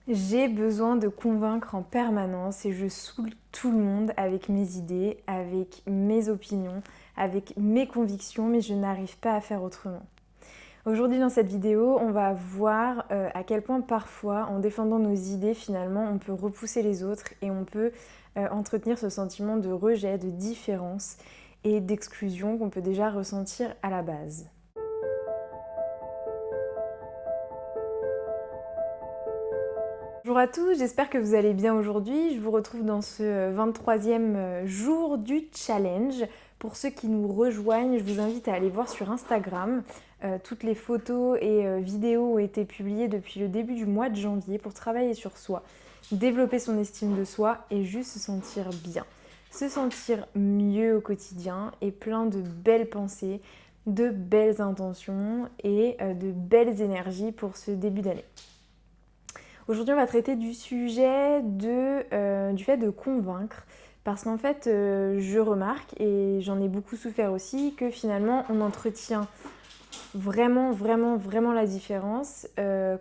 J'ai besoin de convaincre en permanence et je saoule tout le monde avec mes idées, avec mes opinions, avec mes convictions, mais je n'arrive pas à faire autrement. Aujourd'hui dans cette vidéo, on va voir à quel point parfois, en défendant nos idées, finalement, on peut repousser les autres et on peut entretenir ce sentiment de rejet, de différence et d'exclusion qu'on peut déjà ressentir à la base. Bonjour à tous, j'espère que vous allez bien aujourd'hui. Je vous retrouve dans ce 23e jour du challenge. Pour ceux qui nous rejoignent, je vous invite à aller voir sur Instagram. Toutes les photos et vidéos ont été publiées depuis le début du mois de janvier pour travailler sur soi, développer son estime de soi et juste se sentir bien. Se sentir mieux au quotidien et plein de belles pensées, de belles intentions et de belles énergies pour ce début d'année. Aujourd'hui, on va traiter du sujet du fait de convaincre. Parce qu'en fait, je remarque, et j'en ai beaucoup souffert aussi, que finalement, on entretient vraiment la différence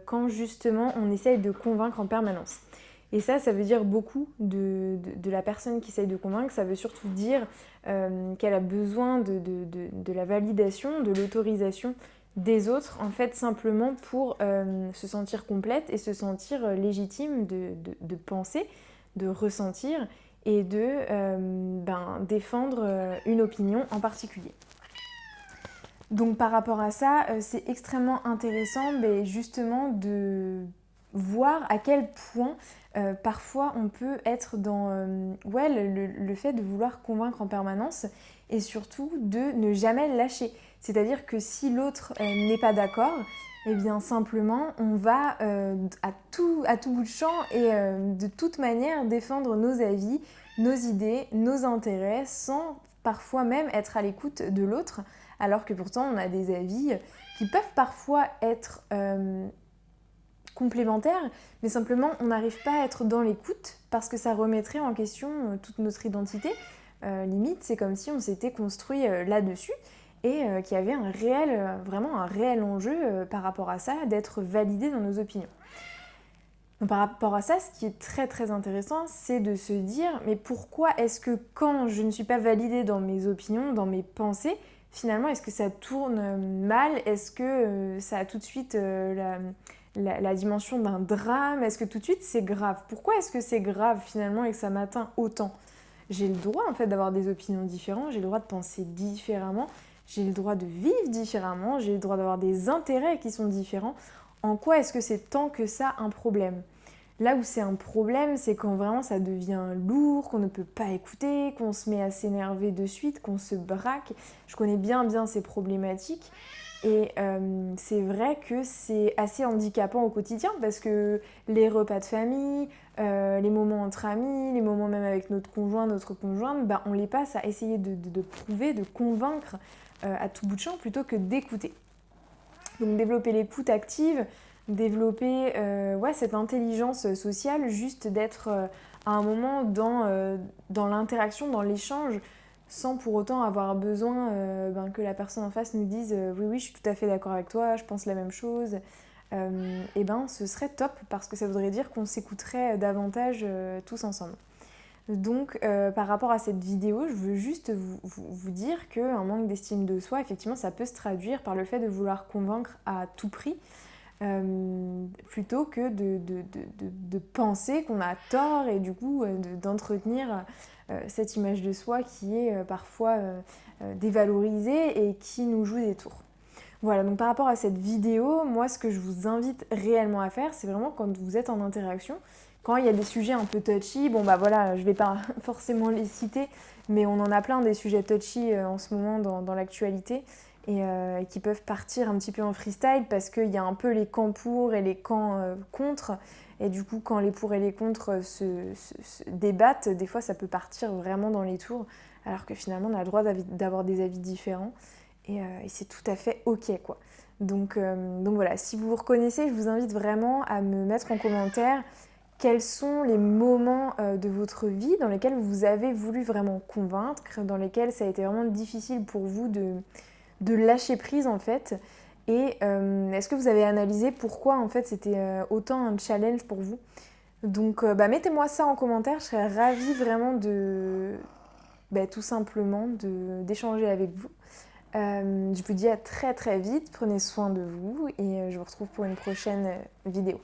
quand justement on essaye de convaincre en permanence. Et ça veut dire beaucoup de la personne qui essaye de convaincre. Ça veut surtout dire qu'elle a besoin de la validation, de l'autorisation des autres, en fait, simplement pour se sentir complète et se sentir légitime de penser, de ressentir et de défendre une opinion en particulier. Donc par rapport à ça, c'est extrêmement intéressant justement de voir à quel point parfois on peut être dans le fait de vouloir convaincre en permanence et surtout de ne jamais lâcher. C'est-à-dire que si l'autre n'est pas d'accord, eh bien simplement on va à tout bout de champ et de toute manière défendre nos avis, nos idées, nos intérêts sans parfois même être à l'écoute de l'autre, alors que pourtant on a des avis qui peuvent parfois être complémentaires, mais simplement on n'arrive pas à être dans l'écoute parce que ça remettrait en question toute notre identité. Limite, c'est comme si on s'était construit là-dessus et qu'il y avait vraiment un réel enjeu par rapport à ça, d'être validé dans nos opinions. Donc, par rapport à ça, ce qui est très intéressant, c'est de se dire mais pourquoi est-ce que quand je ne suis pas validée dans mes opinions, dans mes pensées, finalement est-ce que ça tourne mal? Est-ce que ça a tout de suite la dimension d'un drame? Est-ce que tout de suite c'est grave? Pourquoi est-ce que c'est grave finalement et que ça m'atteint autant? J'ai le droit en fait d'avoir des opinions différentes, j'ai le droit de penser différemment, j'ai le droit de vivre différemment, j'ai le droit d'avoir des intérêts qui sont différents. En quoi est-ce que c'est tant que ça un problème? Là où c'est un problème, c'est quand vraiment ça devient lourd, qu'on ne peut pas écouter, qu'on se met à s'énerver de suite, qu'on se braque. Je connais bien ces problématiques et c'est vrai que c'est assez handicapant au quotidien parce que les repas de famille, les moments entre amis, les moments même avec notre conjoint, notre conjointe, on les passe à essayer de prouver, de convaincre à tout bout de champ plutôt que d'écouter. Donc développer l'écoute active, développer cette intelligence sociale, juste d'être à un moment dans l'interaction, dans l'échange, sans pour autant avoir besoin que la personne en face nous dise oui, je suis tout à fait d'accord avec toi, je pense la même chose. Ce serait top parce que ça voudrait dire qu'on s'écouterait davantage tous ensemble. Donc par rapport à cette vidéo, je veux juste vous dire qu'un manque d'estime de soi, effectivement, ça peut se traduire par le fait de vouloir convaincre à tout prix, plutôt que de penser qu'on a tort et du coup d'entretenir cette image de soi qui est parfois dévalorisée et qui nous joue des tours. Voilà, donc par rapport à cette vidéo, moi ce que je vous invite réellement à faire, c'est vraiment quand vous êtes en interaction, quand il y a des sujets un peu touchy, je vais pas forcément les citer, mais on en a plein des sujets touchy en ce moment dans l'actualité et qui peuvent partir un petit peu en freestyle parce qu'il y a un peu les camps pour et les camps contre. Et du coup, quand les pour et les contre se débattent, des fois ça peut partir vraiment dans les tours, alors que finalement on a le droit d'avoir des avis différents. Et c'est tout à fait ok quoi. Donc voilà, si vous vous reconnaissez, je vous invite vraiment à me mettre en commentaire quels sont les moments de votre vie dans lesquels vous avez voulu vraiment convaincre, dans lesquels ça a été vraiment difficile pour vous de lâcher prise en fait. Et est-ce que vous avez analysé pourquoi en fait c'était autant un challenge pour vous? Donc mettez-moi ça en commentaire, je serais ravie vraiment tout simplement d'échanger avec vous. Je vous dis à très très vite, prenez soin de vous et je vous retrouve pour une prochaine vidéo.